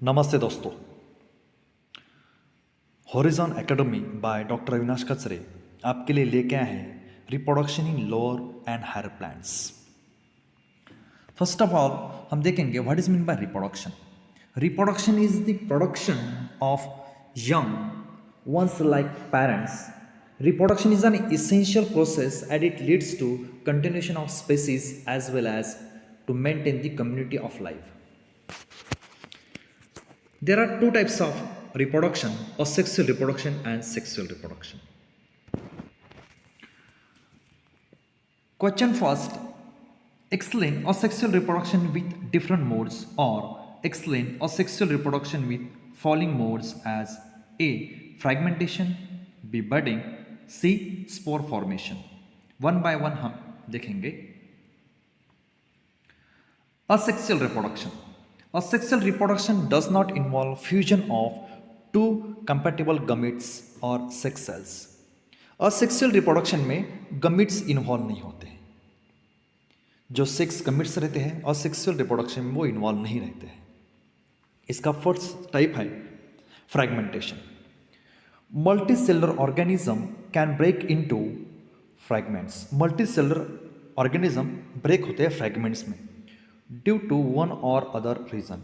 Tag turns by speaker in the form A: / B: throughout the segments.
A: नमस्ते दोस्तों। Horizon Academy by doctor Avinash Kachare आपके लिए लेके आए हैं reproduction in lower and higher plants. First of all हम देखेंगे what is mean by reproduction. Reproduction is the production of young ones like parents. Reproduction is an essential process and it leads to continuation of species as well as to maintain the community of life. There are two types of reproduction: asexual reproduction and sexual reproduction. Question first: explain asexual reproduction with different modes, or explain asexual reproduction with following modes as A. fragmentation, B. budding, C. spore formation. One by one हम देखेंगे। Asexual reproduction. Asexual reproduction does not involve fusion of two compatible gametes or sex cells. Asexual reproduction में gametes involve नहीं होते हैं। जो sex gametes रहते हैं asexual reproduction में वो इन्वॉल्व नहीं रहते हैं। इसका फर्स्ट टाइप है fragmentation. Multicellular organism can break into fragments. Multicellular organism break होते हैं फ्रैगमेंट्स में ड्यू टू वन और अदर रीजन।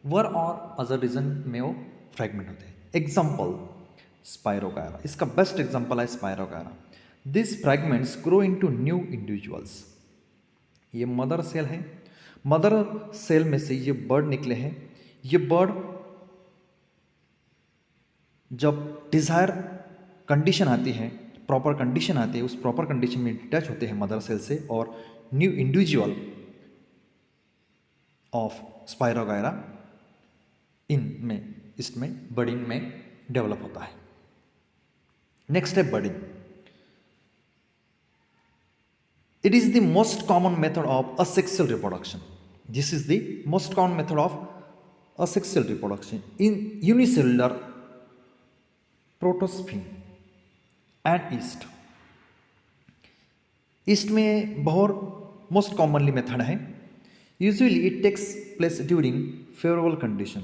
A: वन और अदर रीजन में वो फ्रैगमेंट होते हैं। एग्जाम्पल स्पायरोगायरा, इसका बेस्ट एग्जाम्पल है Spirogyra. This fragments grow into new individuals. ये मदर सेल है, मदर सेल में से ये बर्ड निकले हैं। ये बर्ड जब डिज़ायर कंडीशन आती है, प्रॉपर कंडीशन आती है, उस प्रॉपर कंडीशन में डिटैच होते हैं मदर सेल से और न्यू इंडिविजुअल ऑफ स्पायरोगायरा इनमें इसमें बर्डिंग में डेवलप होता है। नेक्स्ट है budding. It is the most common method of asexual reproduction. This is the most common method of asexual reproduction in unicellular protozoans and yeast. Yeast में बहुत most commonly method है। Usually it takes place during favourable condition.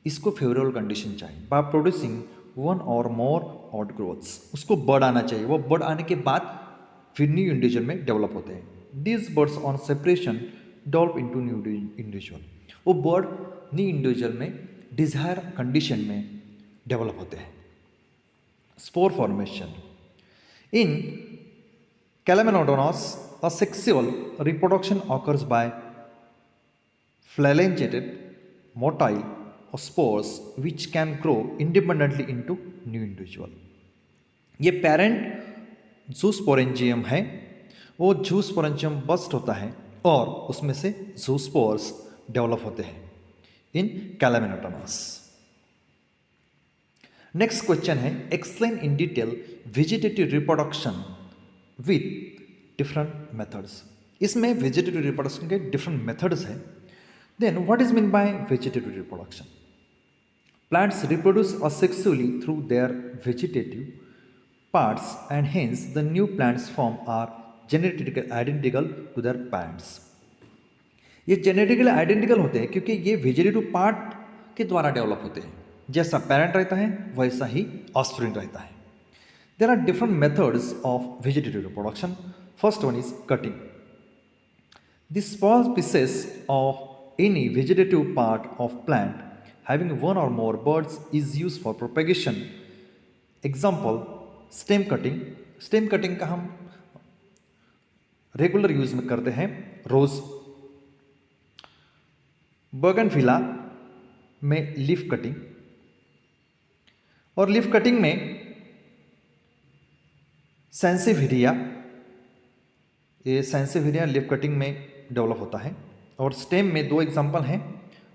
A: इसको favourable condition चाहिए by producing one or more outgrowths. उसको bud आना चाहिए, वो bird आने के बाद फिर न्यू इंडिविजुअल में डेवलप होते हैं। These buds on separation develop into new individual. वो बर्ड न्यू इंडिविजुअल में डिजायर कंडीशन में डेवलप होते हैं। Spore formation in chlamydomonas asexual reproduction occurs by phalangeted motile or spores which can grow independently into new individual. ये parent जूस्पोरेंजियम है, वो जूस्पोरेंजियम bast होता है और उसमें से जूस्पोर्स डेवलप होते हैं इन कैलामेनोडोनस। नेक्स्ट क्वेश्चन है explain in detail vegetative reproduction with different methods. इसमें वेजिटेटिव रिप्रोडक्शन के डिफरेंट मेथड्स हैं। Then what is mean by vegetative reproduction? Plants reproduce asexually through their vegetative parts and hence the new plants form are genetically identical to their parents. ये genetically identical होते हैं क्योंकि ये vegetative part के द्वारा develop होते हैं। जैसा पेरेंट रहता है वैसा ही ऑफस्प्रिंग रहता है। There are different methods of vegetative reproduction. First one is cutting. The small pieces of any vegetative part of plant having one or more buds is used for propagation. Example stem cutting. Stem cutting का हम regular use में करते हैं रोज। बर्गनविला में leaf cutting, और leaf cutting में सैंसेविरिया, ये सैंसेविरिया leaf cutting में डेवलप होता है। और स्टेम में दो एग्जांपल हैं,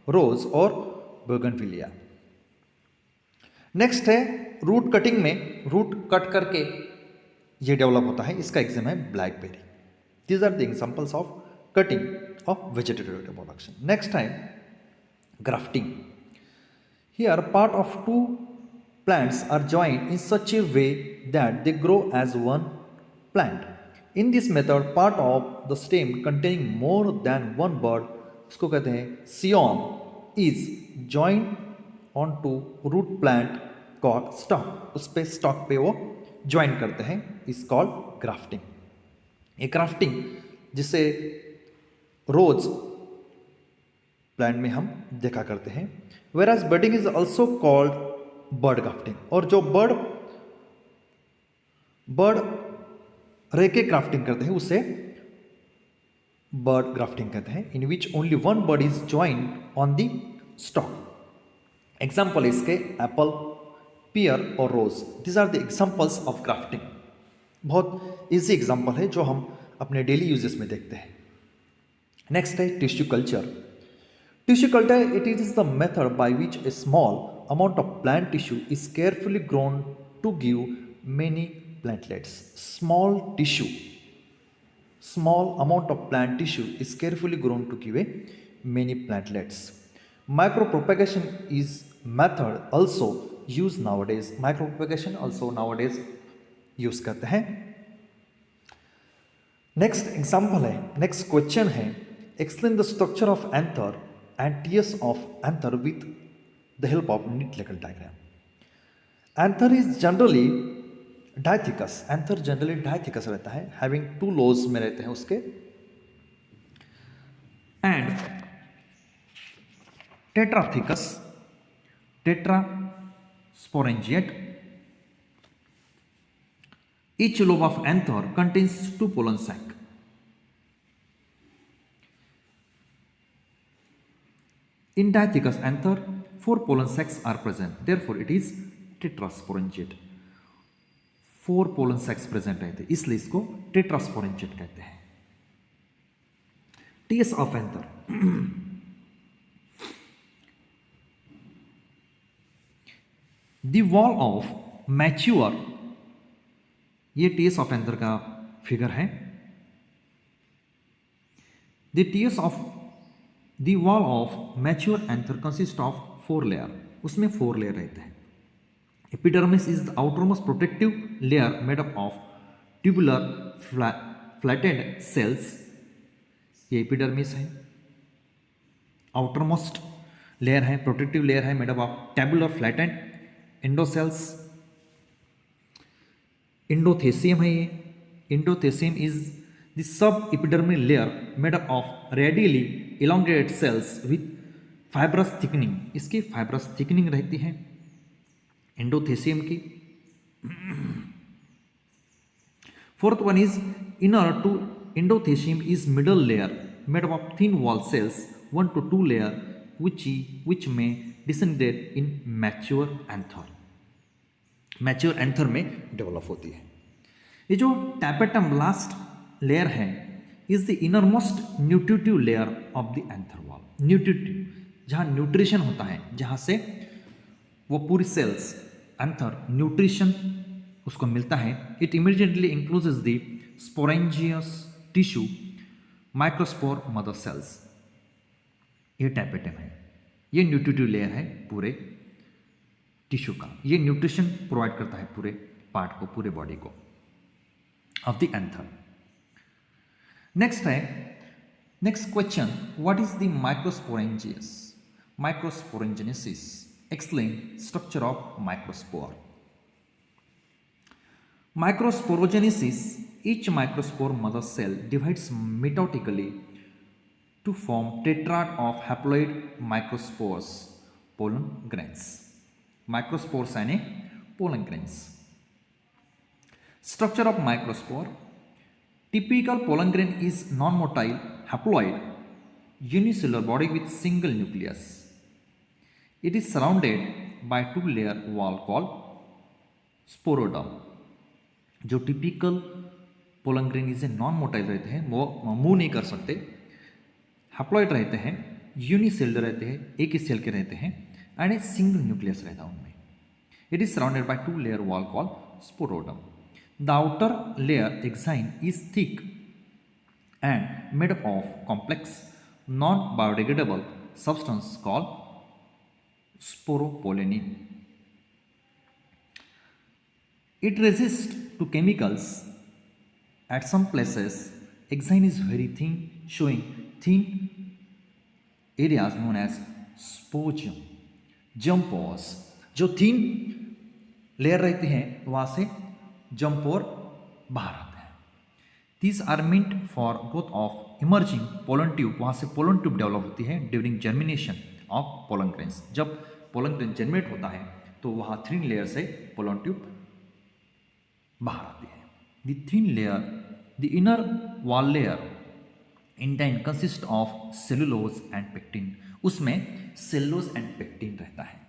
A: रोज और बर्गनविलिया। नेक्स्ट है रूट कटिंग में रूट कट करके ये डेवलप होता है। इसका एग्जाम है blackberry. These are the examples of cutting of vegetative reproduction. Next है grafting. Here part of two plants are joined in such a way that they grow as one plant. In this method, part of the stem containing more than one bud, उसको कहते हैं scion, is joined on to root plant called stock, उस पे stock पे वो join करते हैं, is called grafting. ये ग्राफ्टिंग जिसे रोज प्लांट में हम देखा करते हैं। Where as budding is also called bud grafting, और जो बर्ड रह के ग्राफ्टिंग करते हैं उसे बर्ड ग्राफ्टिंग कहते हैं, in which only one bud is join on the stock. Example इसके एप्पल, पियर और rose, this are the examples of grafting. बहुत इजी एग्जाम्पल है जो हम अपने डेली यूजेस में देखते हैं। नेक्स्ट है tissue culture. Tissue culture, it is the method by which a small amount of plant tissue is carefully grown to give many plantlets. Small amount of plant tissue is carefully grown to give a many plantlets. Micropropagation is method also used nowadays. Micropropagation also nowadays use करते हैं। Next example है, next question है, explain the structure of anther and tiers of anther with the help of neat legal diagram. Anther is generally diathecous. Anther generally diathecous रहता है, having two lobes में रहते हैं उसके, and tetrathecous, tetrasporangiate. Each lobe of anther contains two pollen sac. In diathecous anther, 4 pollen sacs are present. Therefore, it is tetrasporangiate. 4 pollen sacs present रहते हैं, इसलिए इसको tetrasporangiate कहते हैं। Tiers of anther. The wall of mature, ये tiers of anther का figure है। The tiers of The wall of mature anther consists of 4 layer. उसमें 4 layer रहते हैं। Epidermis is the outermost protective layer made up of tubular flattened cells. ये epidermis है, outermost layer है, protective layer है made up of tabular flattened endocells. Endothecium है ये, endothecium is the subepidermal layer made up of radially elongated cells with fibrous thickening. इसकी fibrous thickening रहती है endothecium की। Fourth one is inner to endothecium is middle layer made up of thin wall cells 1 to 2 layer which may disintegrate in mature anther. Mature anther में develop होती है। ये जो tapetum last layer है is the inner most nutritive layer of the anther wall. Nutritive, जहाँ nutrition होता है, जहाँ से वो पूरी सेल्स एंथर न्यूट्रिशन उसको मिलता है। It immediately includes the sporogenous tissue microspore mother cells. ये टैपेटम है, ये न्यूट्रिटिव लेयर है पूरे टिश्यू का। ये न्यूट्रिशन प्रोवाइड करता है पूरे पार्ट को, पूरे बॉडी को ऑफ द एंथर। नेक्स्ट है, next question, what is the microsporangium? Microsporogenesis, explain structure of microspore. Microsporogenesis, each microspore mother cell divides mitotically to form tetrad of haploid microspores, pollen grains. Microspores यानी pollen grains. Structure of microspore. Typical pollen grain is non-motile haploid unicellular body with single nucleus. It is surrounded by two-layer wall called sporoderm. जो typical pollen grain इसे non motile रहते हैं, वो move नहीं कर सकते, haploid रहते हैं, यूनिसेलर रहते हैं, एक ही सेल के रहते हैं, एंड ए सिंगल न्यूक्लियस रहता है उनमें। It is surrounded by two layer wall call sporoderm. The outer layer exine is thick and made up of complex non biodegradable substance call sporopollenin. It resists to chemicals. At some places, exine is very thin, showing thin areas known as spogium. जंप pores, जो thin layer रहती हैं वहाँ से jump और बाहर आते हैं। These are meant for growth of emerging pollen tube, वहाँ से पोलन ट्यूब डेवलप होती है during germination of pollen grains. जब पोलन ग्रेन जर्मिनेट होता है तो वहाँ थिन लेयर से पोलन ट्यूब बाहर आती है। The thin layer, the inner wall layer intine consist of cellulose and pectin, उसमें सेलुलोज एंड पेक्टिन रहता है।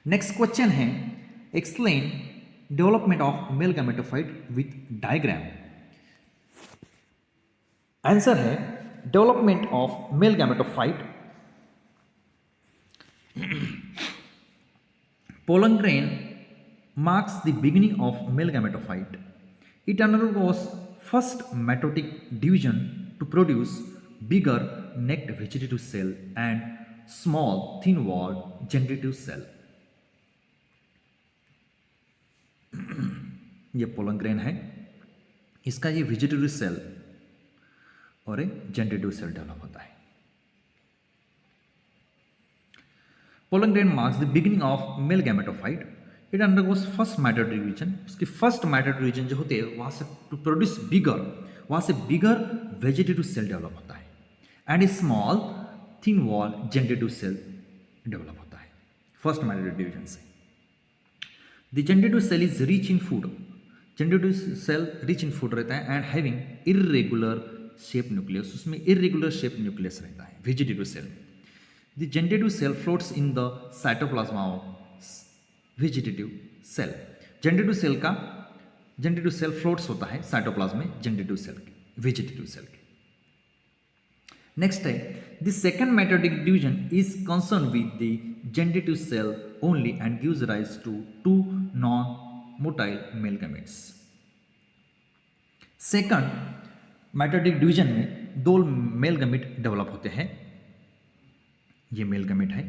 A: नेक्स्ट क्वेश्चन है explain development of male gametophyte with diagram. Answer है development of male gametophyte, pollen grain marks the beginning of male gametophyte. It undergoes first mitotic division to produce bigger necked vegetative cell and small thin-walled generative cell. ये pollen grain है, इसका ये vegetative cell और एक generative cell develop होता है। Pollen grain marks the beginning of male gametophyte. It undergoes first mitotic division, उसकी first mitotic division जो होते हैं वहाँ से टू प्रोड्यूस बिगर, वहाँ से बिगर वेजिटेटिव सेल डेवलप होता है and a small thin wall generative cell develop होता है फर्स्ट माइटोटिक डिवीजन से। The generative cell is rich in food, generative cell rich in food रहता है and having irregular shape nucleus, उसमें irregular shape nucleus रहता है vegetative cell में। The generative cell floats in the cytoplasm of vegetative cell, generative cell floats होता है cytoplasm में generative cell के, वेजिटेटिव सेल के। नेक्स्ट है the second mitotic division is concern with the generative cell only and gives rise to two non motile male gametes. Second mitotic division में दो male gamete develop होते हैं, ये male gamete है।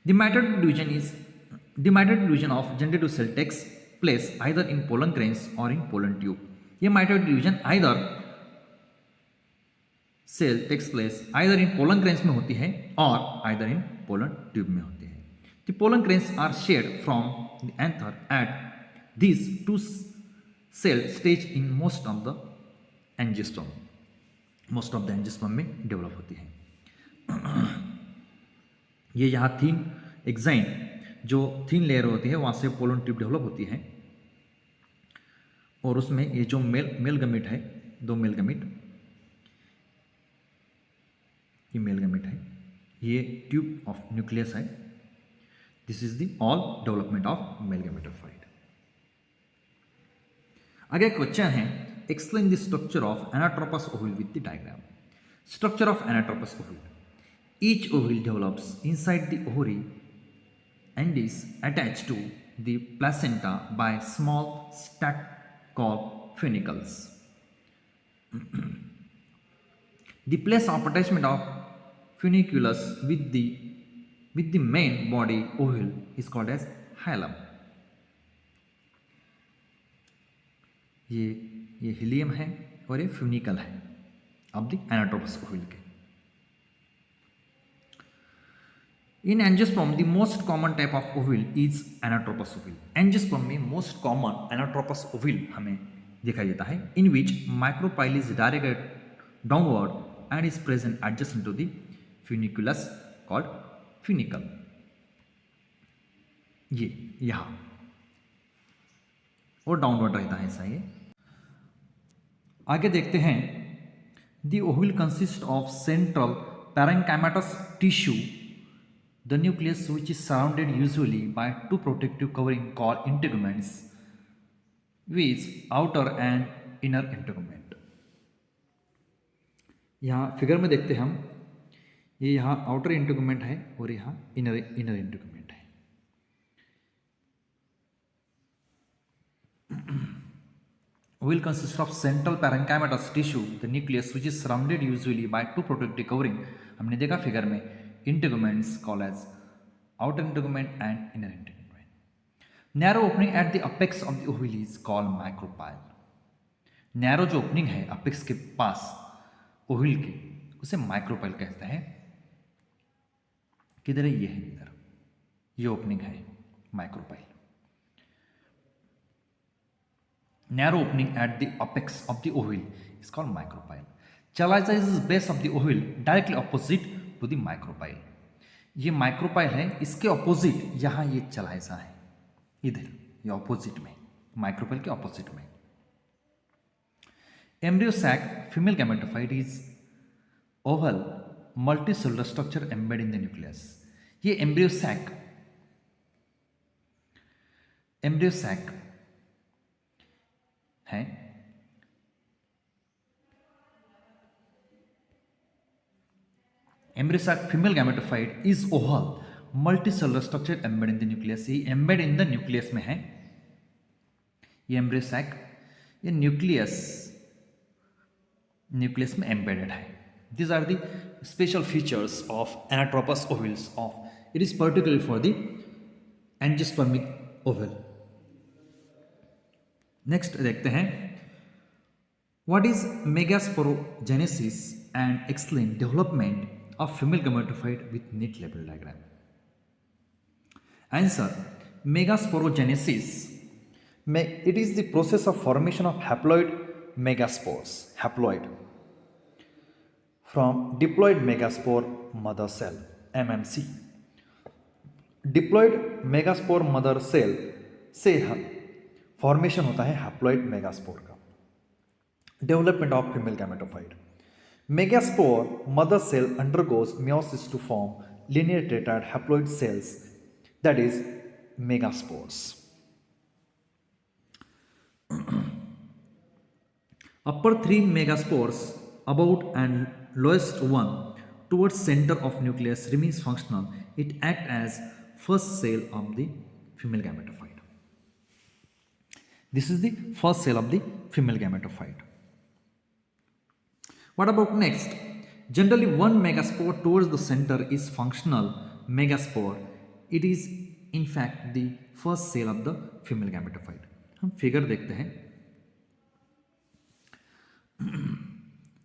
A: The mitotic division of generative cell takes place either in pollen grains or in pollen tube. ये mitotic division either cell takes place either in pollen grains में होती है और either in pollen tube में होती है। The pollen grains are shared from the anther at these two cell stage in most of the angiosperm में develop होती है। ये यहाँ थीन एक्साइन जो थीन लेयर होती है वहाँ से पोलन ट्यूब डेवलप होती है और उसमें ये जो मेल गैमेट है, दो मेल गैमेट, ये मेल गैमेट है, ये ट्यूब ऑफ न्यूक्लियस है। This is the all development of male gametophyte. आगे क्वेश्चन है explain the structure of anatropous ovule with the diagram. Structure of anatropous ovule, each ovule develops inside the ovary and is attached to the placenta by small sac called funicles. The place of attachment of funiculus with the main body ovule is called as hilum. ये helium है और ये funicle है of the anatropous ovule के। In angiosperm, the most common type of ovule is anatropous ovule. Angiosperm में most common anatropous ovule हमें दिखाई देता है, in which micropyle is directed downward and is present adjacent to the funiculus called funicle. ये यहाँ और downward रहता है ऐसा ये। आगे देखते हैं the ovule consists of central parenchymatous tissue, the nucleus which is surrounded usually by two protective covering called integuments with outer and inner integument। यहाँ फिगर में देखते हैं हम, ये यहाँ आउटर इंटेगुमेंट है और यहाँ इनर इंटेगुमेंट है। Will consist of central parenchymatous tissue, the nucleus which is surrounded usually by two protective covering, हमने देखा फिगर में, integuments called as outer integument and inner integument. Narrow opening at the apex of the ovule is called micropyle. Narrow जो opening है apex के पास ओविल के, उसे micropyle कहते हैं। किधर है? ये है इधर, ये ओपनिंग है micropyle. Narrow opening at the apex of the ovule is called micropyle. Chaliza is the base of the ovule directly opposite to the micropyle. ये माइक्रोपाइल है, इसके ऑपोजिट यहाँ ये चलाइजा है, इधर ये ऑपोजिट में, माइक्रोपाइल के ऑपोजिट में। Embryo sac female gametophyte is oval multicellular structure embed in the nucleus. ये एम्ब्रियो सैक है। Embryo sac female gametophyte is oval multicellular structure embed in the nucleus. ये एम्बेड इन द न्यूक्लियस में है। ये embryo sac ये nucleus में embedded है। These are the special features of anatropous ovules of, it is particularly for the angiospermic ovule. Next देखते हैं, what is megasporogenesis and X-linked development of female gametophyte with neat label diagram? Answer, megasporogenesis, it is the process of formation of haploid megaspores, haploid, from diploid megaspore mother cell, MMC. Diploid megaspore mother cell से formation होता है haploid megaspore का। Development of female gametophyte, megaspore mother cell undergoes meiosis to form linear tetrad haploid cells, that is megaspores. Upper three megaspores about and lowest one towards center of nucleus remains functional. It acts as first cell of the female gametophyte. This is the first cell of the female gametophyte. What about next? Generally, one megaspore towards the center is functional megaspore. It is in fact the first cell of the female gametophyte. हम figure देखते हैं।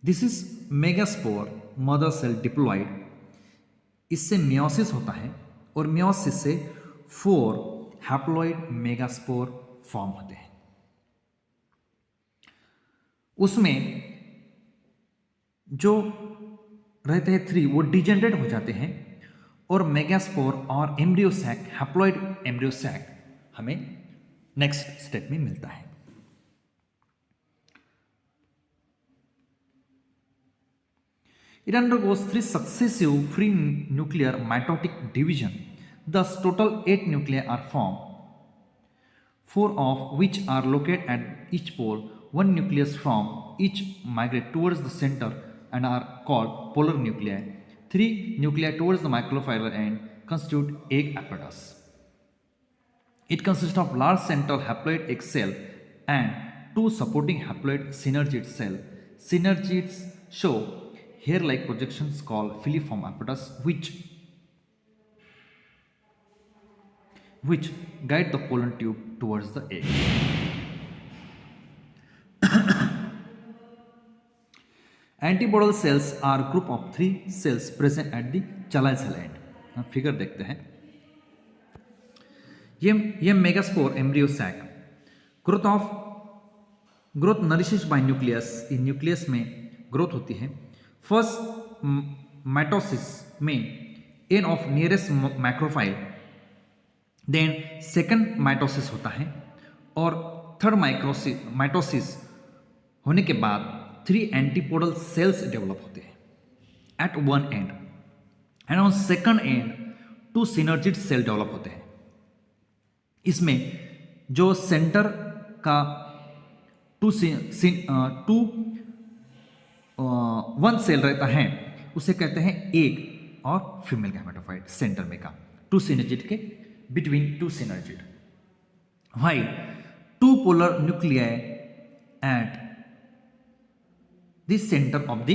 A: This is megaspore mother cell diploid. इससे meiosis होता है और meiosis से 4 haploid megaspore form होते हैं। उसमें जो रहते हैं 3 वो डिजेनरेट हो जाते हैं और मेगास्पोर और एम्ब्रियोसैक, हैप्लॉइड एम्ब्रियोसैक हमें नेक्स्ट स्टेप में मिलता है। It undergoes 3 successive free nuclear mitotic division. Thus, total 8 nuclei are formed, 4 of which are located at each pole. 1 nucleus from each migrate towards the center and are called polar nuclei. 3 nuclei towards the microfilar end constitute egg apparatus. It consists of large central haploid egg cell and 2 supporting haploid synergid cell. Synergids show hair-like projections called filiform apparatus, which guide the pollen tube towards the egg. Antibodal cells are group of 3 cells present at the chaliceal end. हम figure देखते हैं। ये megaspore embryo sac growth nourishes by nucleus, in nucleus में growth होती है। First mitosis में an of nearest micropyle, then second mitosis होता है और थर्ड माइटोसिस होने के बाद 3 एंटीपोडल सेल्स डेवलप होते हैं at one end, and on second end 2 synergid cell develop होते हैं। इसमें जो सेंटर का 1 सेल रहता है उसे कहते हैं एग और फीमेल गैमेटोफाइट, सेंटर में का 2 सिनर्जिड के between 2 synergid, while 2 polar nuclei at the centre of the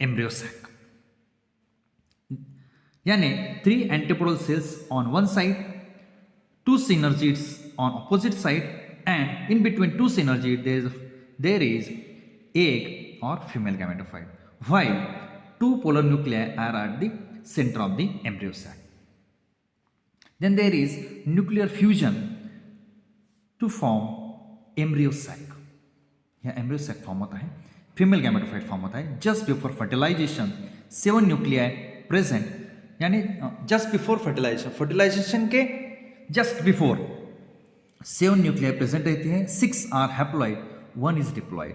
A: embryo sac, यानी 3 antipodal cells on one side, 2 synergids on opposite side, and in between 2 synergids there is egg or female gametophyte. while two polar nuclei are at the center of the embryo sac. Then there is nuclear fusion to form embryo sac. यह embryo sac form होता है, female gametophyte form होता है just before fertilization. 7 nuclei present, यानी just before fertilization के just before 7 nuclei present रहती है. 6 are haploid, 1 is diploid.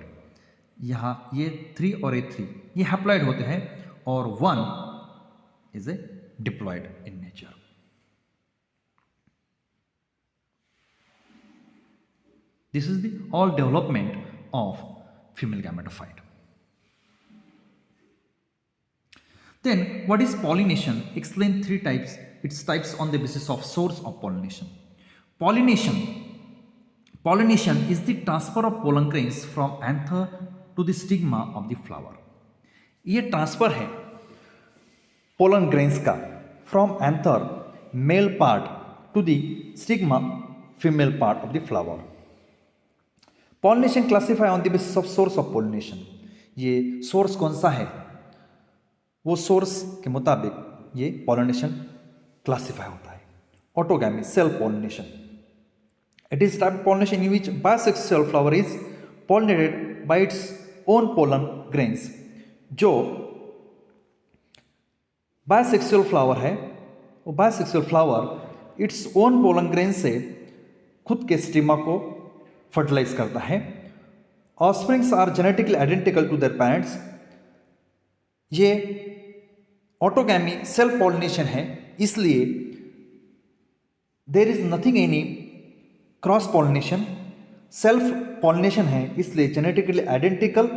A: यहाँ ये 3 और ये 3 ये हैप्लॉइड होते हैं और 1 is a diploid in nature. This is the all development of female gametophyte. Then what is pollination? Explain 3 types. Its types on the basis of source of pollination. Pollination is the transfer of pollen grains from anther to the stigma of the flower. ये transfer है pollen grains का from anther male part two the stigma female part of the flower. Pollination classify on the basis of source of pollination. ये source कौन सा है, वो source के मुताबिक ये पॉलिनेशन क्लासीफाई होता है. Autogamy, self pollination. It is type pollination in which bisexual flower is pollinated by its own pollen grains. जो बायसेक्सुअल फ्लावर है वो bisexual flower its own pollen grain से खुद के स्टिग्मा को फर्टिलाइज करता है. Offsprings are genetically identical to their parents. ये ऑटोगैमी सेल्फ पॉलिनेशन है, इसलिए there is nothing any cross pollination. Self pollination है इसलिए जेनेटिकली आइडेंटिकल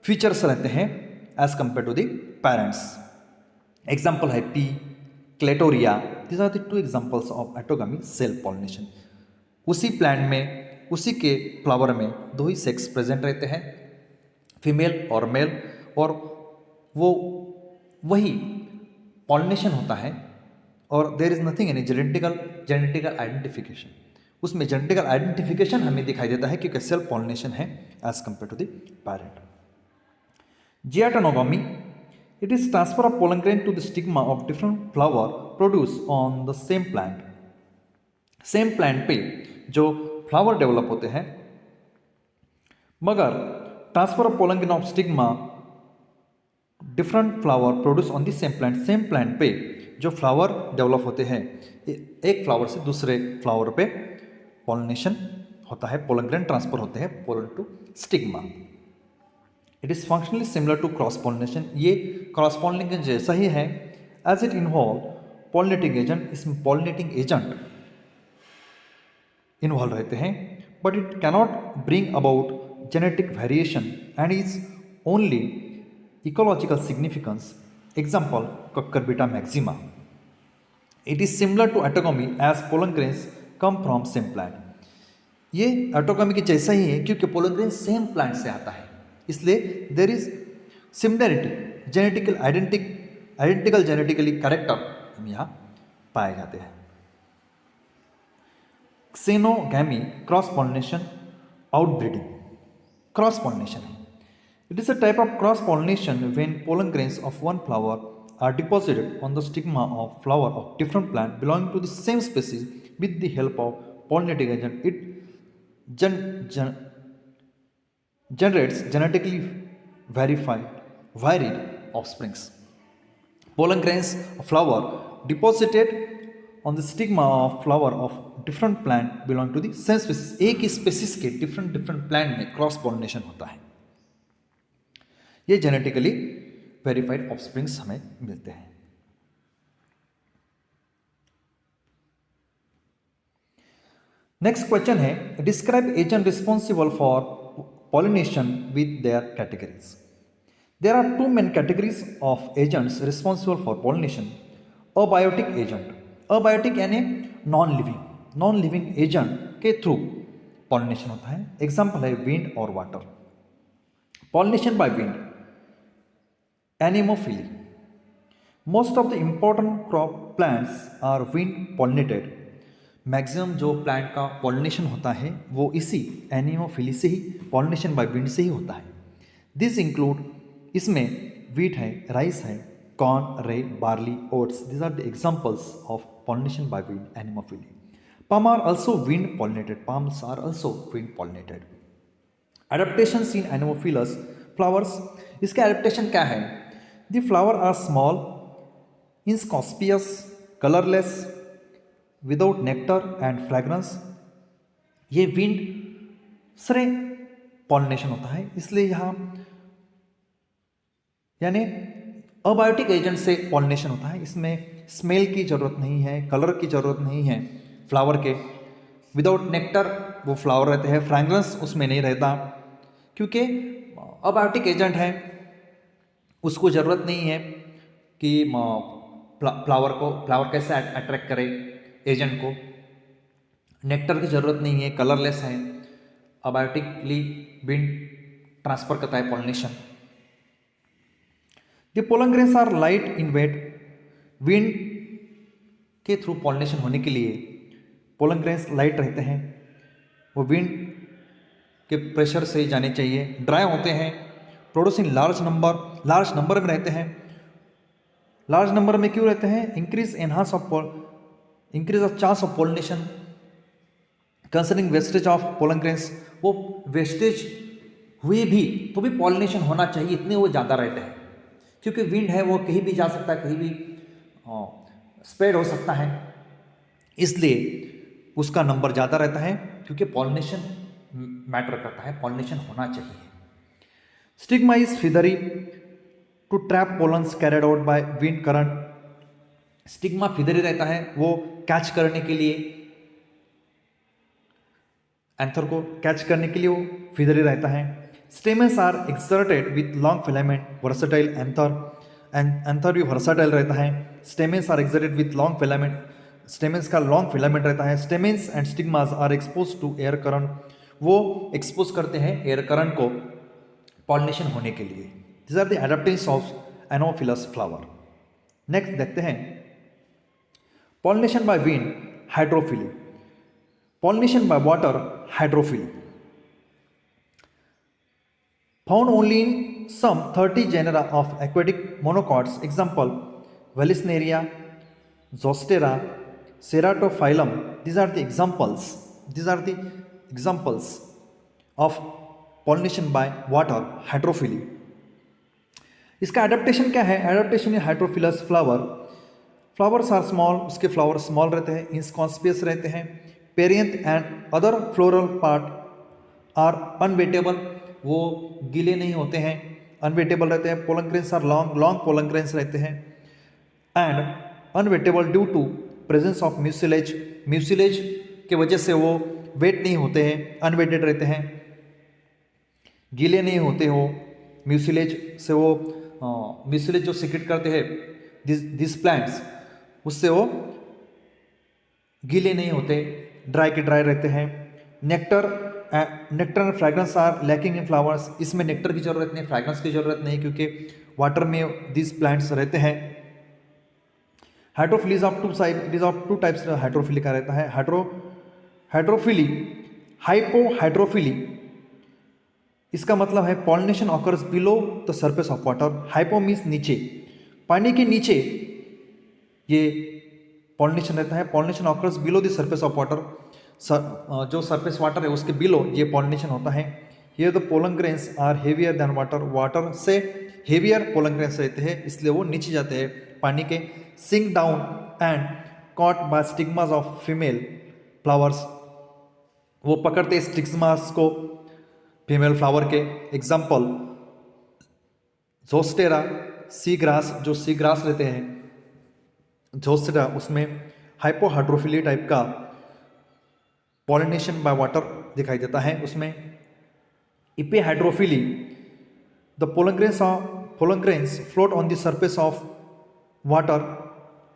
A: फीचर्स रहते हैं as compare to the parents. Example है pea, clitoria. This are the 2 examples of autogamy self pollination. उसी plant में उसी के फ्लावर में 2 ही सेक्स प्रेजेंट रहते हैं, फीमेल और मेल, और वो वही पॉलिनेशन होता है और there is nothing any genetical identification. उसमें जेनेटिकल आइडेंटिफिकेशन हमें दिखाई देता है क्योंकि सेल्फ पॉलिनेशन है as compare to the parent. Geitonogamy, it is transfer of pollen grain to the stigma of different flower produce on the same plant. Same plant पे जो flower develop होते हैं, मगर transfer of pollen grain of stigma different flower produce on the same plant पे जो flower develop होते हैं, एक फ्लावर से दूसरे फ्लावर पे पॉलिनेशन होता है, पोलन ग्रेन ट्रांसफर होते हैं pollen to stigma. It is functionally similar to cross pollination. ये क्रॉस पॉलिनेशन जैसा ही है as it involve pollinating agent. इसमें पॉलिनेटिंग एजेंट इन्वॉल्व रहते हैं, but it cannot bring about genetic variation and is only ecological significance. Example cucurbita maxima. It is similar to autogamy as pollen grains come from same plant. ये autogamy के जैसा ही है क्योंकि pollen grain same plant से आता है, इसलिए there is similarity. Identical genetically character हम यहाँ पाए जाते हैं. Xenogamy, cross pollination, outbreeding. Cross pollination. It is a type of cross pollination when pollen grains of one flower are deposited on the stigma of flower of different plant belonging to the same species with the help of pollinating agent. It generates genetically varied offsprings. Pollen grains of flower deposited on the stigma of flower of different plant belong to the same species. एक ही species के different plant में cross pollination होता है. ये genetically verified offsprings हमें मिलते हैं. नेक्स्ट क्वेश्चन है, describe agent responsible for pollination with their categories. There are 2 main categories of agents responsible for pollination. Abiotic agent. Abiotic यानी नॉन लिविंग एजेंट के थ्रू पॉलिनेशन होता है. एग्जाम्पल है wind और water. Pollination by wind, anemophily. Most of the important crop plants are wind pollinated. Maximum जो plant का pollination होता है वो इसी एनिमोफिली से ही, पॉलिनेशन बाय विंड से ही होता है. दिस इंक्लूड इसमें wheat है, rice है, corn, rye, barley, oats. These are the examples of pollination by wind, anemophily. Palm are also wind pollinated. Palms are also wind pollinated. Adaptations in anemophilous flowers. इसके adaptation क्या है? The flower are small, inconspicuous, colorless, without nectar and fragrance. ये wind से pollination होता है, इसलिए यहाँ यानी अबायोटिक एजेंट से पॉलिनेशन होता है। इसमें स्मेल की ज़रूरत नहीं है, कलर की ज़रूरत नहीं है फ्लावर के। विदाउट नेक्टर वो फ्लावर रहते हैं, फ्रैग्रेंस उसमें नहीं रहता, क्योंकि अबायोटिक एजेंट है, उसको ज़रूरत नहीं है कि फ्लावर कैसे अट्रैक्ट करे एजेंट को। नेक्टर की ज़रूरत नहीं है, कलरलेस है, अबायोटिकली विंड ट्रांसफर करता है pollination. The pollen grains are light in weight. Wind के थ्रू पॉलिनेशन होने के लिए पोलन ग्रेन्स लाइट रहते हैं, वो विंड के प्रेशर से जाने चाहिए। ड्राई होते हैं, प्रोड्यूसिंग लार्ज नंबर में रहते हैं। लार्ज नंबर में क्यों रहते हैं? Increase of chance of pollination concerning wastage of pollen grains. वो वेस्टेज हुए भी तो भी पॉलिनेशन होना चाहिए, इतने वो ज़्यादा रहते हैं, क्योंकि विंड है वो कहीं भी जा सकता है, कहीं भी स्प्रेड हो सकता है, इसलिए उसका नंबर ज़्यादा रहता है, क्योंकि पॉलिनेशन मैटर करता है, पॉलिनेशन होना चाहिए। Stigma is feathery to trap pollens carried out by wind current. Stigma feathery रहता है, वो कैच करने के लिए, एंथर को कैच करने के लिए वो फिदरी रहता है। Stamens are exserted with long filament, versatile anther भी वर्सटाइल रहता है। Stamens are exserted with long filament, stamens का लॉन्ग फिलामेंट रहता है। Stamens and stigmas are expose to air current, वो एक्सपोज करते हैं एयर करंट को पॉलिनेशन होने के लिए। This are the adaptations of anemophilous flower. Next देखते हैं pollination by wind, hydrophily. Pollination by water, hydrophily. Found only in some 30 genera of aquatic monocots. Example: Vallisneria, Zostera, Ceratophyllum. These are the examples. These are the examples of pollination by water, hydrophily. इसका adaptation क्या है? Adaptation in hydrophilous flower. Flowers are small, उसके flower small रहते हैं, inconspicuous रहते हैं। Perianth and other floral part are unwettable, वो गीले नहीं होते हैं, अनवेटेबल रहते हैं। Pollen grains are long pollen grains रहते हैं and unwettable due to presence of mucilage के वजह से वो वेट नहीं होते हैं, अनवेटेड रहते हैं, गीले नहीं होते हो। म्यूसिलेज से वो म्यूसिलेज जो सीक्रेट करते हैं दिस प्लांट्स, उससे वो गीले नहीं होते, ड्राई के ड्राई रहते हैं। Nectar and fragrance are lacking in flowers. इसमें नेक्टर की जरूरत नहीं, फ्रैग्रेंस की जरूरत नहीं, क्योंकि वाटर में दिस प्लांट्स रहते हैं। Hydrophily is of two types hydrophily का रहता है। हाइड्रोफिली, हाइपोहाइड्रोफिली, इसका मतलब है pollination occurs below the surface of water. Hypo means नीचे, पानी के नीचे ये पॉलिनेशन रहता है। Pollination occurs below the surface of water, जो सरफेस वाटर है उसके बिलो ये पॉलिनेशन होता है। Here the pollen grains are heavier than water, water से हेवियर पोलन ग्रेन्स रहते हैं, इसलिए वो नीचे जाते हैं पानी के। Sink down and caught by stigmas of female flowers, वो पकड़ते स्टिग्मास को फीमेल फ्लावर के। एग्जाम्पल जोस्टेरा, सी ग्रास, जो सी ग्रास रहते हैं जोस्टेरा, उसमें हाइपोहाइड्रोफिली टाइप का पॉलिनेशन बाय वाटर दिखाई देता है। उसमें epihydrophily, the pollen grains float on the surface of water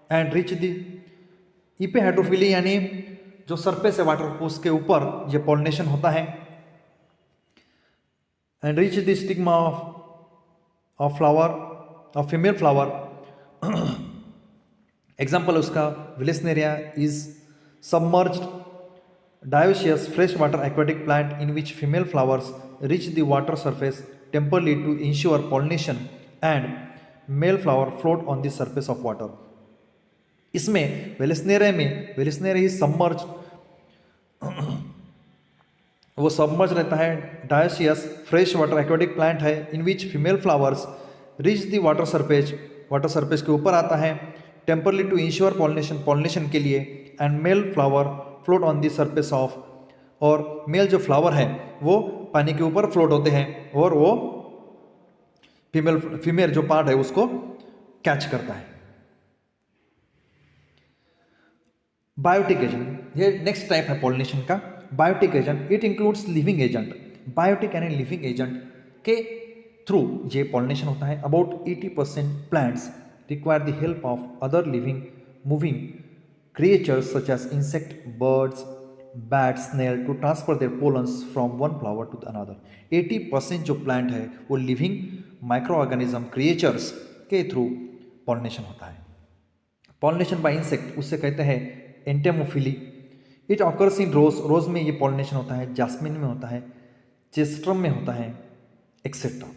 A: and reach the, epihydrophily यानी जो सरफेस है वाटर उसके ऊपर ये पॉलिनेशन होता है and reach the stigma of flower, of female flower. Example उसका vallisneria is submerged dioecious freshwater aquatic plant in which female flowers reach the water surface temporarily to ensure pollination and male flower float on the surface of water. इसमें वेलिस्नेरे ही submerge, वो submerge रहता है. Dioecious fresh water aquatic plant है in which female flowers reach the water surface के ऊपर आता है temporarily to ensure pollination के लिए, and male flower float on the surface of, और मेल जो फ्लावर है वो पानी के ऊपर फ्लोट होते हैं और वो फीमेल जो पार्ट है उसको कैच करता है. बायोटिक एजेंट, ये नेक्स्ट टाइप है पॉलिनेशन का. Biotic agent it includes living agent. Biotic यानी लिविंग एजेंट के थ्रू ये पॉलिनेशन होता है. About 80% plants require the help of other living moving creatures such as insect, birds, bat, snail to transfer their pollens from one flower to another. 80% जो plant है वो living microorganism creatures के through pollination होता है. Pollination bye insect उससे कहते हैं entomophily. It occurs इन रोज में ये पॉलिनेशन होता है, जास्मिन में होता है, चेस्ट्रम में होता है, एक्सेट्रा.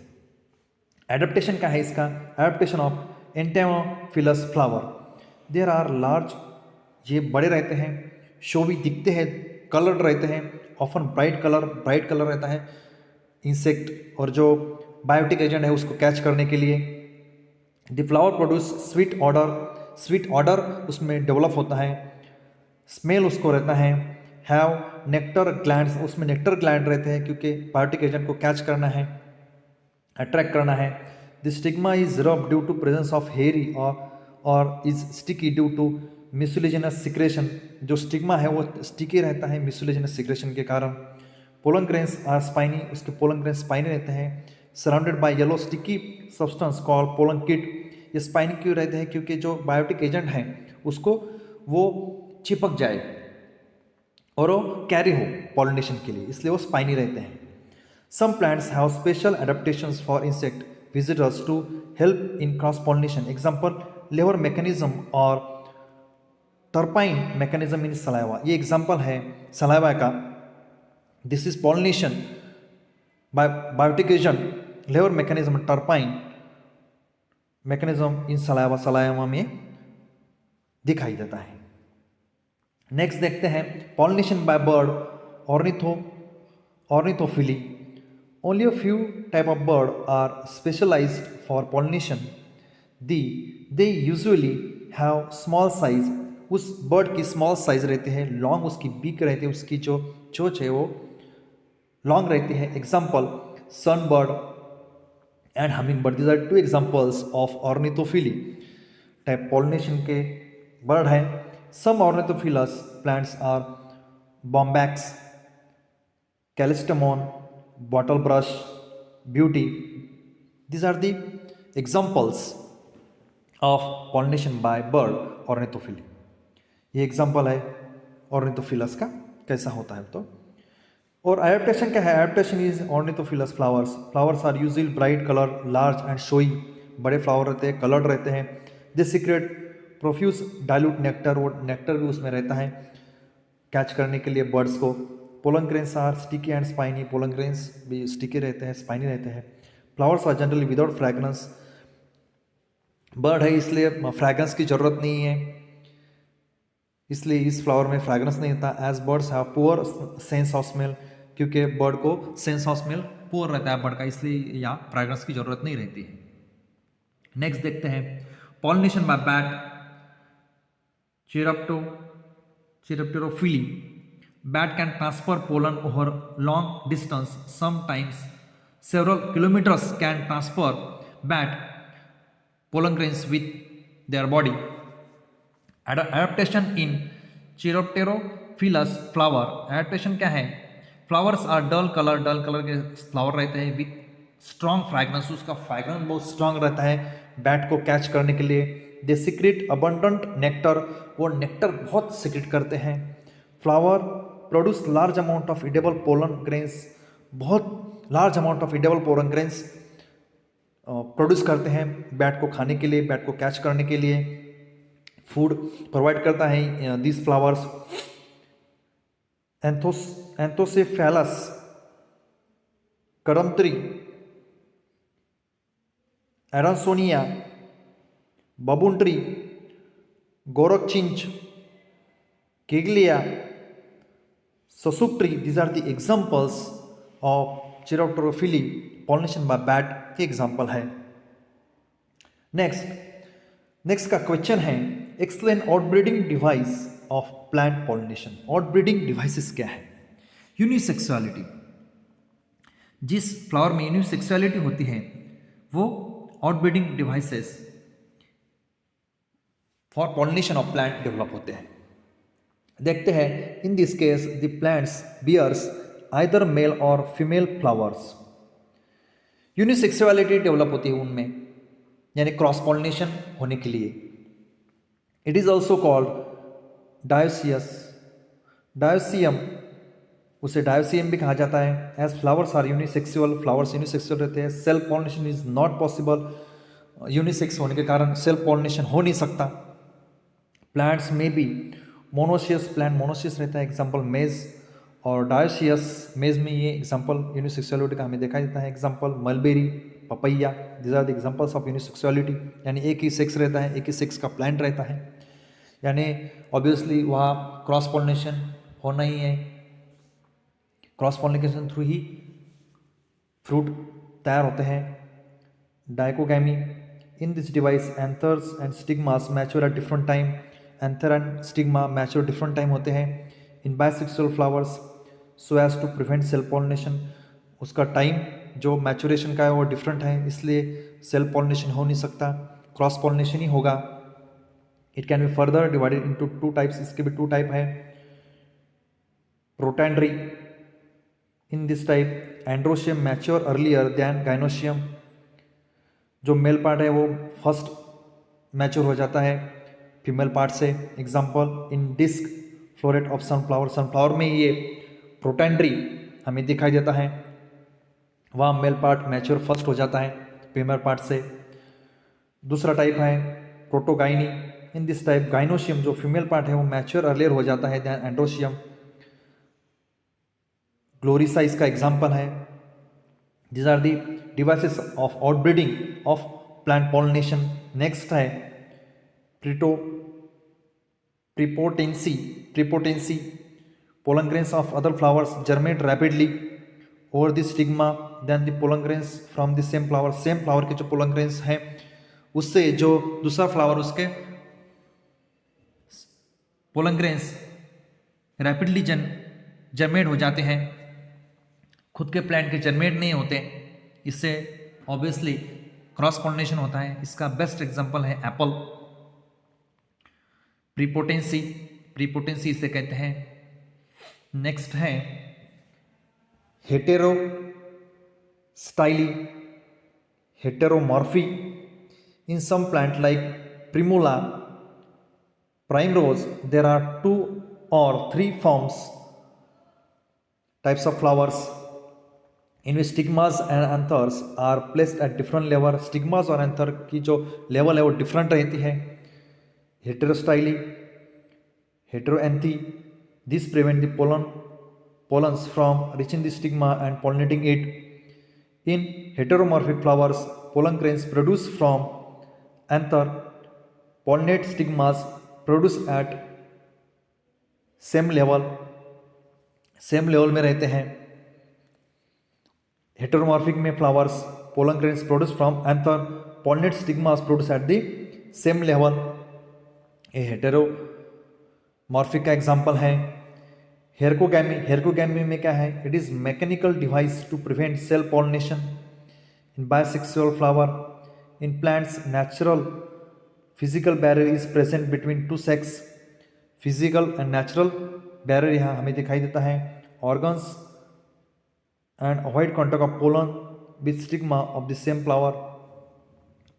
A: एडेप्टेशन क्या है इसका? Adaptation of entomophilous flower. There are large, ये बड़े रहते हैं, शोवी दिखते हैं, कलर्ड रहते हैं, ऑफन ब्राइट कलर रहता है इंसेक्ट, और जो बायोटिक एजेंट है उसको कैच करने के लिए. The flower produce sweet order उसमें डेवलप होता है. स्मेल उसको रहता है. हैव नेक्टर ग्लैंड्स, उसमें नेक्टर ग्लैंड रहते हैं क्योंकि बायोटिक एजेंट को कैच करना है, अट्रैक्ट करना है. The stigma is rub due to presence of hairy और is sticky due to mucilaginous secretion. जो स्टिग्मा है वो स्टिकी रहता है म्यूसिलेजिनस सिक्रेशन के कारण. पोलन ग्रेन्स आर स्पाइनी, उसके पोलन ग्रेन्स स्पाइनी रहते हैं. Surrounded by yellow sticky substance called pollen kit. ये स्पाइनी क्यों रहते हैं? क्योंकि जो बायोटिक एजेंट है उसको वो चिपक जाए और वो कैरी हो पॉलिनेशन के लिए, इसलिए वो स्पाइनी रहते हैं. Some plants have special adaptations for insect visitors to help in cross pollination. Example lever mechanism और टर्पाइन मैकेनिज्म इन सलाइवा. ये एग्जाम्पल है सलाइवा का. This is pollination by biotic agent, lever mechanism, turnpipe mechanism in salvia में दिखाई देता है. Next देखते हैं pollination by bird, ornithophily. Only a few type of bird are specialized for pollination. They usually have small size. उस bird की small size रहते हैं, लॉन्ग उसकी बीक रहती है, उसकी जो चोंच है वो लॉन्ग रहती है. Example sunbird and hummingbird. These are two examples of ornithophily type pollination के बर्ड है. Some ornithophilous plants are bombax, callistemon, bottlebrush, beauty. These are the examples of pollination by bird ornithophily. ये example है ऑर्निथोफिलस का कैसा होता है. तो और एडेप्टेशन क्या है? Adaptation is ornithophilous flowers are usually bright colour, large and showy. बड़े फ्लावर रहते हैं, कलर्ड रहते हैं. They secrete profuse dilute nectar, वो नेक्टर भी उसमें रहता है कैच करने के लिए बर्ड्स को. Pollen grains are sticky and spiny. Pollen grains भी स्टिकी रहते हैं, स्पाइनी रहते हैं. Flowers are generally without fragrance. Bird है इसलिए फ्रैग्रेंस की ज़रूरत नहीं है, इसलिए इस फ्लावर में फ्रैग्रेंस नहीं होता. As birds have poor sense of smell, क्योंकि बर्ड को सेंस ऑफ स्मेल पुअर रहता है बर्ड का, इसलिए यहाँ फ्रैग्रेंस की ज़रूरत नहीं रहती है. नेक्स्ट देखते हैं pollination bye bat, Chiropterophily. Bat can transfer pollen over long distance, sometimes several kilometers. Can transfer bat pollen grains with their body. Adaptation in Chiropterophilus flower. Adaptation क्या है? Flowers are dull color के फ्लावर रहते हैं with strong fragrance. उसका fragrance बहुत strong रहता है बैट को कैच करने के लिए. दे सीक्रेट अबंडेंट नेक्टर, वो नेक्टर बहुत सीक्रेट करते हैं. Flower produce large amount of edible pollen grains, बहुत large amount of edible pollen grains produce करते हैं बैट को खाने के लिए, बैट को कैच करने के लिए फूड प्रोवाइड करता है दिस फ्लावर्स. एंथोसेफेलस, करमत्री एरासोनिया, बबून ट्री, गोरखचिंच, kigelia, sausage tree, these are the examples of Chiropterophily, pollination by bat के एग्जाम्पल है। नेक्स्ट का क्वेश्चन है explain outbreeding device of plant pollination. Outbreeding devices क्या है? यूनिसेक्सुअलिटी, जिस फ्लावर में यूनिसेक्सुअलिटी होती है वो outbreeding devices for pollination of plant develop होते हैं। देखते हैं in this case the plants bears either male or female flowers. Unisexuality develop होती है उनमें, यानी क्रॉस पॉलिनेशन होने के लिए। It is also called dioecious, dioecium, उसे डायोसियम भी कहा जाता है। As flowers are unisexual, flowers unisexual रहते हैं। Self pollination is not possible, unisex होने के कारण सेल्फ पॉलिनेशन हो नहीं सकता। प्लांट्स में भी मोनोशियस, प्लांट मोनोशियस रहता है, एग्जाम्पल मेज, और डायोसियस, मेज में ये एग्जाम्पल यूनिसेक्सुअलिटी का हमें दिखाई देता है, example mulberry, papaya, this are the examples of unisexuality, यानी एक ही सेक्स रहता है, एक ही सेक्स का प्लांट रहता है, यानी ऑब्वियसली वहाँ क्रॉस पॉलिनेशन होना ही है। क्रॉस पॉलिनेशन थ्रू ही फ्रूट तैयार होते हैं। Dichogamy, in this device anthers and stigmas mature at different time, anther and stigma mature different time होते हैं in bisexual flowers so as to prevent self pollination. उसका टाइम जो maturation का है वो डिफरेंट है, इसलिए सेल्फ पॉलिनेशन हो नहीं सकता, क्रॉस पॉलिनेशन ही होगा। It can be further divided into two types, इसके भी टू टाइप है। Protandry, in this type androecium mature earlier than gynoecium, जो मेल पार्ट है वो फर्स्ट मैच्योर हो जाता है फीमेल पार्ट से। Example in disc floret of sunflower, sunflower में ये प्रोटैंड्री हमें दिखाई देता है, वहाँ मेल पार्ट मैच्योर फर्स्ट हो जाता है फीमेल पार्ट से। दूसरा टाइप है protogyny, in this type gynoecium जो फीमेल पार्ट है वो मैच्योर अर्लियर हो जाता है दैन एंड्रोशियम। ग्लोरिसा इसका एग्जाम्पल है। These are the devices of outbreeding of plant pollination. Next है prepotency, prepotency, pollen grains of other flowers germinate rapidly over the stigma than the pollen grains from the same flower. Same flower के जो pollen grains हैं उससे जो दूसरा flower उसके pollen grains rapidly जर्मेट हो जाते हैं, खुद के प्लांट के जर्मेट नहीं होते, इससे ऑब्वियसली क्रॉस पॉलिनेशन होता है। इसका बेस्ट एग्जांपल है एप्पल। प्रीपोटेंसी, प्रीपोटेंसी इसे कहते हैं। नेक्स्ट है heterostyly, heteromorphy, in some plant like primula, primrose there are 2 or 3 forms types of flowers in which stigmas and anthers are placed at different level. stigmas और anther की जो level है वो different रहती है। Heterostyly, heteroanthy, this prevent the pollens from reaching the stigma and pollinating it. In heteromorphic flowers, pollen grains produced from anther pollinate stigmas produced at same level में रहते हैं। हेटेरोमॉर्फिक में flowers pollen grains produce from anther pollinate stigmas produce at the same level. ये heteromorphic का example है। हेरकोगैमी, हेरकोगैमी में क्या है? It is mechanical device to prevent self pollination in bisexual flower. In plants natural physical barrier is present between two sex. Physical and natural barrier यहाँ हमें दिखाई देता है। Organs and avoid contact of pollen with stigma of the same flower.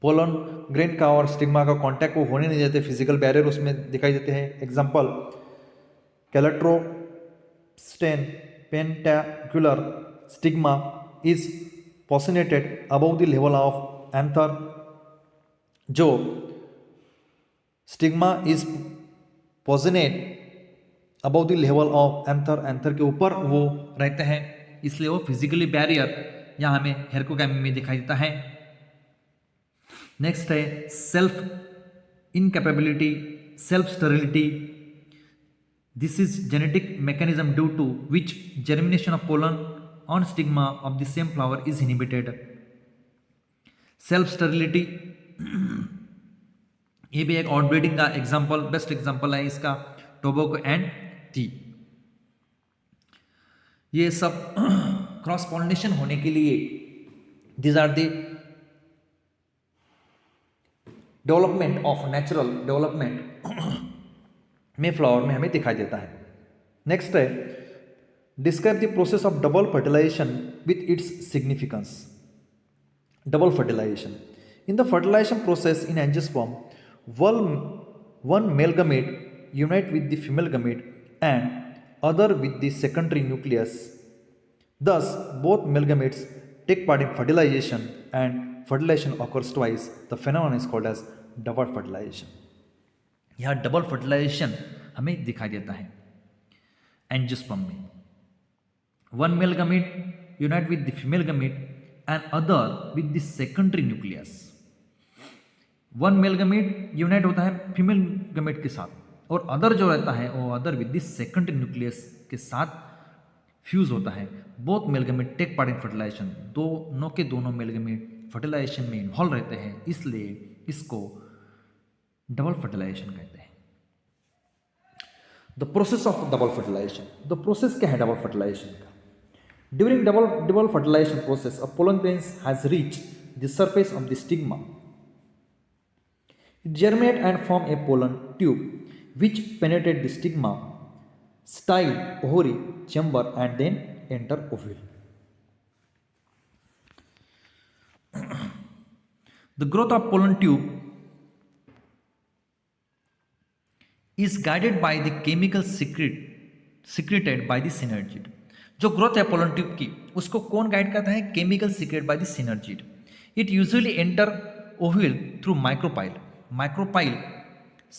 A: Pollen grain का और stigma का contact वो होने नहीं देते, फिजिकल बैरियर उसमें दिखाई देते हैं। एग्जाम्पल कैलेट्रोस्टेन पेंटाक्युलर stigma is positioned above the level of anther. जो stigma is positioned above the level of anther, anther के ऊपर वो रहते हैं, इसलिए वो फिजिकली बैरियर यहाँ हमें हेरकोगैमी में दिखाई देता है। नेक्स्ट है self incapability, self sterility. This is genetic mechanism due to which germination of pollen on stigma of the same flower is inhibited. Self sterility, ये भी एक आउटब्रीडिंग का एग्जाम्पल, बेस्ट एग्जाम्पल है इसका, टोबैको एंड टी. ये सब cross pollination होने के लिए these are the development of natural development में फ्लावर में हमें दिखाई देता है. नेक्स्ट है describe the process of double fertilization with its significance. Double fertilization. In the fertilization process in angiosperm, one male gamete unite with the female gamete and other with the secondary nucleus. Thus, both male gametes take part in fertilization and fertilization occurs twice. The phenomenon is called as double fertilization. यहाँ double fertilization हमें दिखाई देता है angiosperm में. One male gamete unite with the female gamete and other with the secondary nucleus. One male gamete unite होता है female गमेट के साथ और अदर जो रहता है वो other with the secondary nucleus के साथ फ्यूज होता है. Both male gamete take part in fertilization, दोनों के दोनों मेल गमेट फर्टिलाइजेशन में इन्वॉल्व रहते हैं, इसलिए इसको डबल फर्टिलाइजेशन कहते हैं. The process of double fertilization. The process क्या है डबल फर्टिलाइजेशन का? During double fertilization process, a pollen grain has reached the surface of the stigma. It germinates and forms a pollen tube, which penetrates the stigma, style, ovary, chamber, and then enter ovule. The growth of pollen tube is guided by the chemical secreted by the synergid. जो growth है pollen tube की उसको कौन guide करता है? Chemical secrete by the synergid. It usually enter ovule through micropyle. Micropyle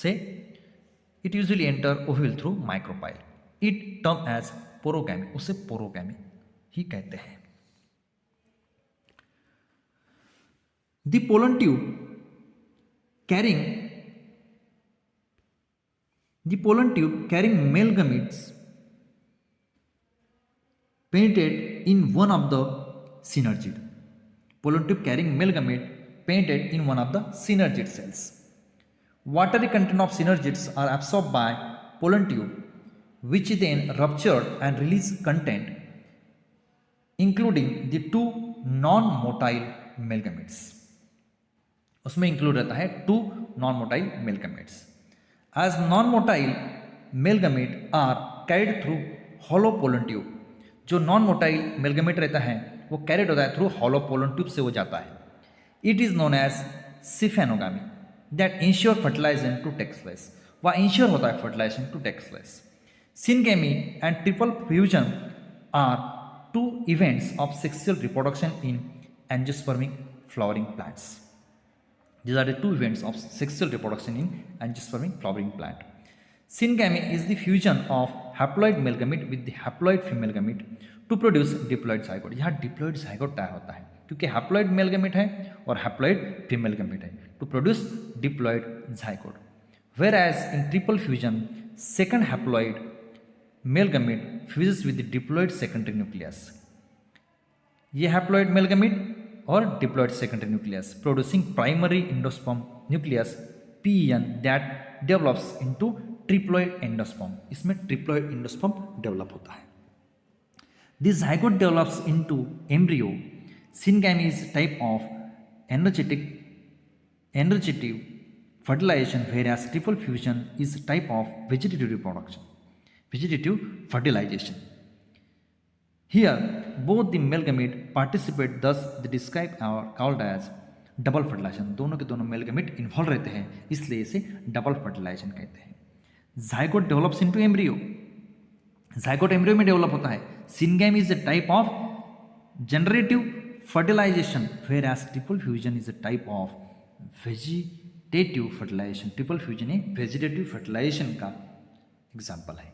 A: से it usually enter ovule through micropyle. It term as porogamy, उसे porogamy ही कहते हैं. The pollen tube carrying male gametes painted in one of the synergid. Pollen tube carrying male gamete painted in one of the synergid cells. Watery content of synergids are absorbed by pollen tube, which then ruptured and release content, including the two non-motile male gametes. उसमें include रहता है two non motile male gametes. As non-motile male gamete are carried through hollow pollen tube. जो non motile मेलगमेट रहता है वो carried होता है through hollow pollen tube से वो जाता है. It is known as siphonogamy that ensure fertilization to takes place. वह इंश्योर होता है fertilization to takes place. Syngamy and triple fusion are two events of sexual reproduction in angiospermic flowering plants. These are the two events of sexual reproduction in angiospermic flowering plant. Syngamy is the fusion of haploid male gamete with the haploid female gamete to produce diploid zygote. यहाँ diploid zygote तैयार होता है क्योंकि haploid male gamete है और haploid female gamete है to produce diploid zygote. Whereas in triple fusion, second haploid male gamete fuses with the diploid secondary nucleus. ये haploid male gamete और diploid secondary nucleus producing primary endosperm nucleus PEN that develops into triploid endosperm. इसमें triploid endosperm develop होता है. This zygote develops into embryo. Syngamy is type of energetic fertilization, whereas triple fusion is type of vegetative reproduction, vegetative fertilization. Here, both the male gamete participate, thus the described are called as double fertilization. दोनों के दोनों male गमेट involve रहते हैं, इसलिए इसे double fertilization कहते हैं. zygote develops into embryo. zygote embryo में डेवलप होता है. Syngamy is a type of generative fertilization, whereas triple fusion is a type of vegetative fertilization. Triple fusion एक vegetative fertilization का example है.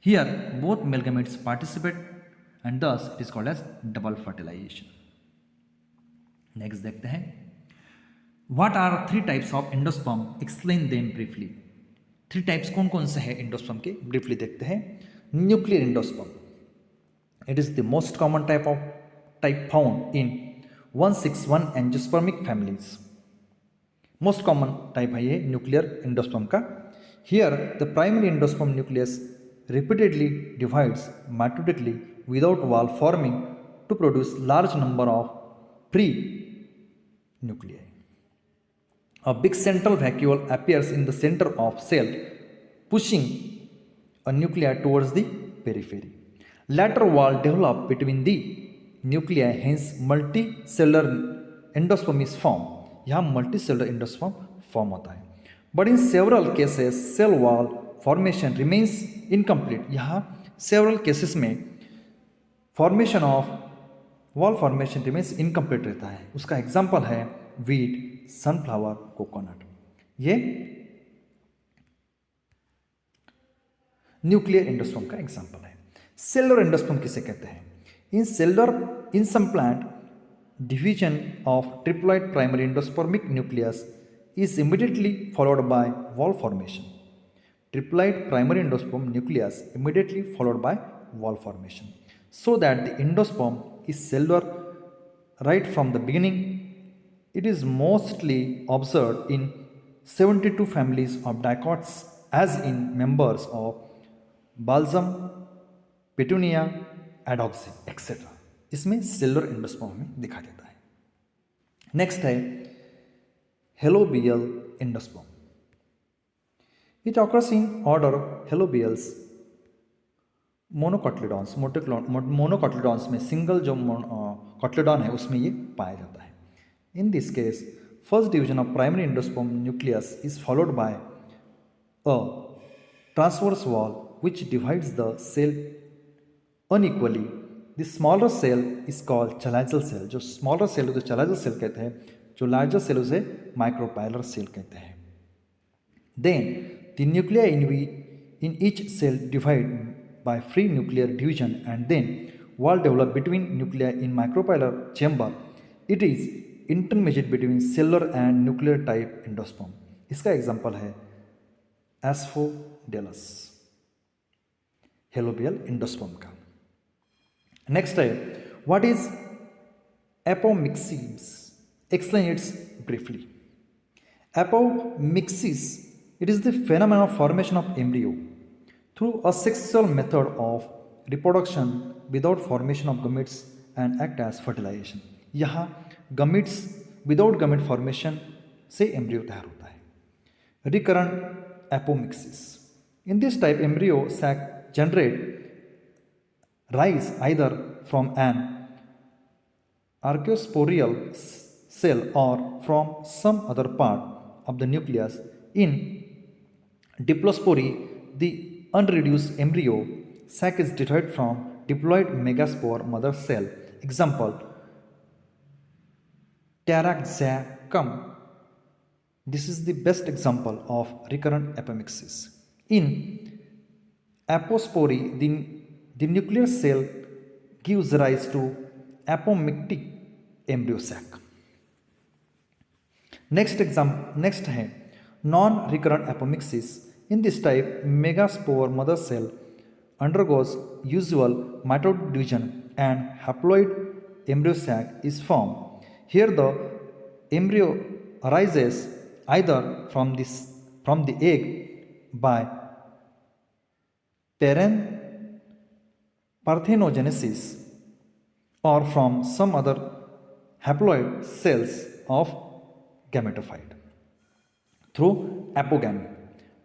A: Here both male gametes participate and thus it is called as double fertilization. Next देखते हैं what are three types of endosperm, explain them briefly. Three types कौन कौन से हैं endosperm के, ब्रीफली देखते हैं। Nuclear endosperm, it is the most common type found in 161 angiospermic families. Most common type है ये न्यूक्लियर एंडोस्पर्म का। Here the primary endosperm nucleus repeatedly divides mitotically without wall forming to produce large number of pre-nuclei. A big central vacuole appears in the center of cell, pushing a nuclei towards the periphery. Lateral wall develop between the nuclei, hence multicellular endosperm is formed. यहाँ multicellular endosperm form होता है. But in several cases, cell wall formation remains incomplete. यहाँ several cases में formation of wall formation remains incomplete रहता है. उसका example है wheat, sunflower, coconut. ये न्यूक्लियर एंडोस्पर्म का एग्जाम्पल है। सेलुलर एंडोस्पर्म किसे कहते हैं? In some plant division of triploid primary endospermic nucleus is immediately followed by wall formation. Triploid primary endosperm nucleus immediately followed by wall formation, so that the endosperm is cellular right from the beginning. It is mostly observed in 72 families of dicots as in members of balsam, petunia, adoxy, etc. इसमें cellular endosperm में दिखा देता है। Next है helobial endosperm. It occurs in order Helobiales monocotyledons. Monocotyledons में single जो कॉटलिडॉन है उसमें ये पाया जाता है। इन this case first division of primary endosperm nucleus is followed by a transverse wall which divides the cell unequally. The smaller cell is called chalazial cell. जो smaller cell उसे chalazial cell कहते हैं, जो larger cell उसे micropylar cell कहते हैं। Then the nuclei in each cell divide by free nuclear division and then wall develop between nuclei in micropylar chamber. It is intermediate between cellular and nuclear type endosperm. इसका example है Asphodelus, helobial endosperm का। Next है what is apomixis, explain its briefly. Apomixis, it is the phenomenon of formation of embryo through a sexual method of reproduction without formation of gametes and act as fertilisation. यहाँ gametes without gamete formation से embryo तैयार होता है। Recurrent apomixis, in this type embryo sac generate rise either from an archaeosporial cell or from some other part of the nucleus. In diplospory, the unreduced embryo sac is derived from diploid megaspore mother cell. Example, Taraxacum. This is the best example of recurrent apomixis. In apospory, the nuclear cell gives rise to apomictic embryo sac. Next है non-recurrent apomixis. In this type, megaspore mother cell undergoes usual mitotic division and haploid embryo sac is formed. Here the embryo arises either from the egg by parthenogenesis or from some other haploid cells of gametophyte through apogamy.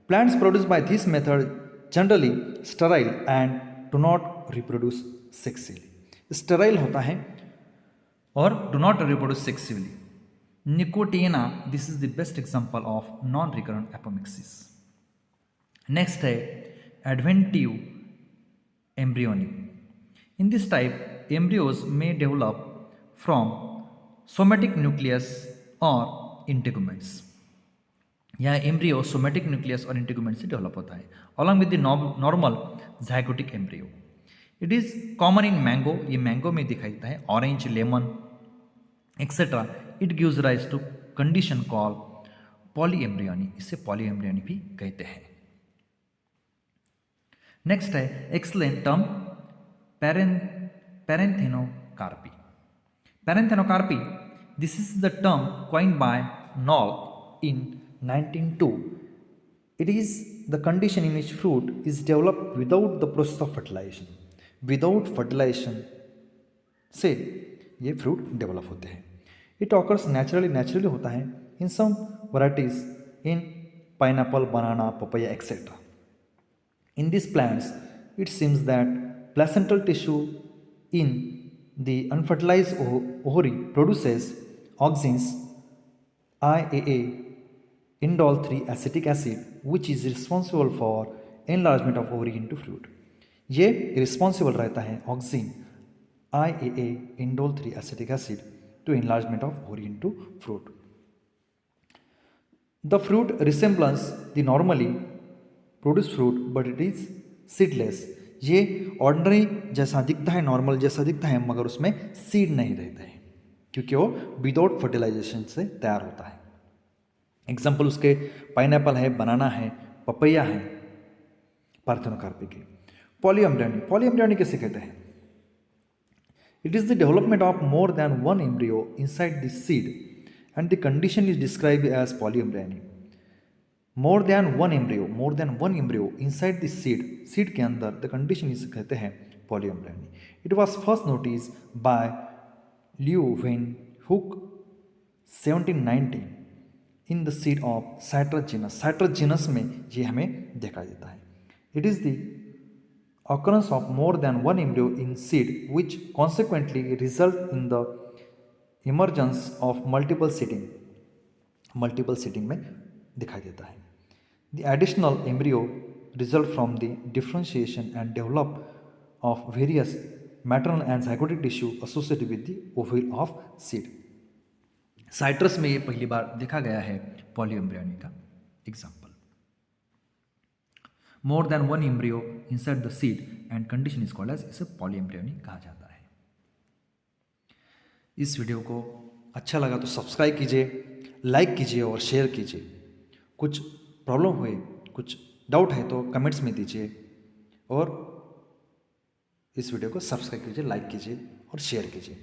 A: Plants produced by this method generally sterile and do not reproduce sexually. Sterile होता है और do not reproduce sexually. Nicotiana, this is the best example of non-recurrent apomixis. Next है adventive embryony. In this type, embryos may develop from somatic nucleus or integuments. यह embryo somatic nucleus और integument से develop होता है along with the normal zygotic embryo. It is common in mango, ये mango में दिखाई देता है, orange, lemon etcetera. It gives rise to condition call polyembryony, इसे पॉलीएम्ब्रियोनी भी कहते हैं। नेक्स्ट है explain term parthenocarpy. Parthenocarpy, this is the term coined by Knoll in 1902. It is the condition in which fruit is developed without the process of fertilization. Without fertilization से ये fruit develop होते हैं। It occurs naturally होता है in some varieties in pineapple, banana, papaya etcetera. In these plants, it seems that placental tissue in the unfertilized ovary produces auxins IAA, indole 3 acetic acid, which is responsible for enlargement of ovary into fruit. ये responsible रहता है auxin IAA, indole 3 acetic acid to enlargement of ovary into fruit. The fruit resembles the normally produce fruit but it is seedless. ये ordinary जैसा दिखता है, normal जैसा दिखता है, मगर उसमें सीड नहीं रहता है क्योंकि वो विदाउट फर्टिलाइजेशन से तैयार होता है। एग्जाम्पल उसके पाइनएप्पल है, बनाना है, पपैया है, पार्थेनोकार्पी के। पॉलीएम्ब्रियोनी किसे कहते हैं? It is the development of more than one embryo inside the seed and the condition is describe as polyembryony. More than one embryo inside the seed के अंदर द कंडीशन इसे कहते हैं polyembryony. It was first notice by Leeuwenhoek 1790 in the seed of citrus genus. Citrus genus में ये हमें देखा देता है। It is the occurrence of more than one embryo in seed which consequently result in the emergence of multiple seeding में दिखाई देता है। The additional embryo result from the differentiation and develop of various maternal and zygotic tissue associated with the ovule of seed. Citrus में ये पहली बार देखा गया है पॉलीएम्ब्रियोनी का example. More than one embryo inside the seed and condition is called as, इसे polyembryony कहा जाता है। इस वीडियो को अच्छा लगा तो सब्सक्राइब कीजिए, लाइक कीजिए और शेयर कीजिए। कुछ प्रॉब्लम हुए, कुछ डाउट है तो कमेंट्स में दीजिए और इस वीडियो को सब्सक्राइब कीजिए, लाइक कीजिए और शेयर कीजिए।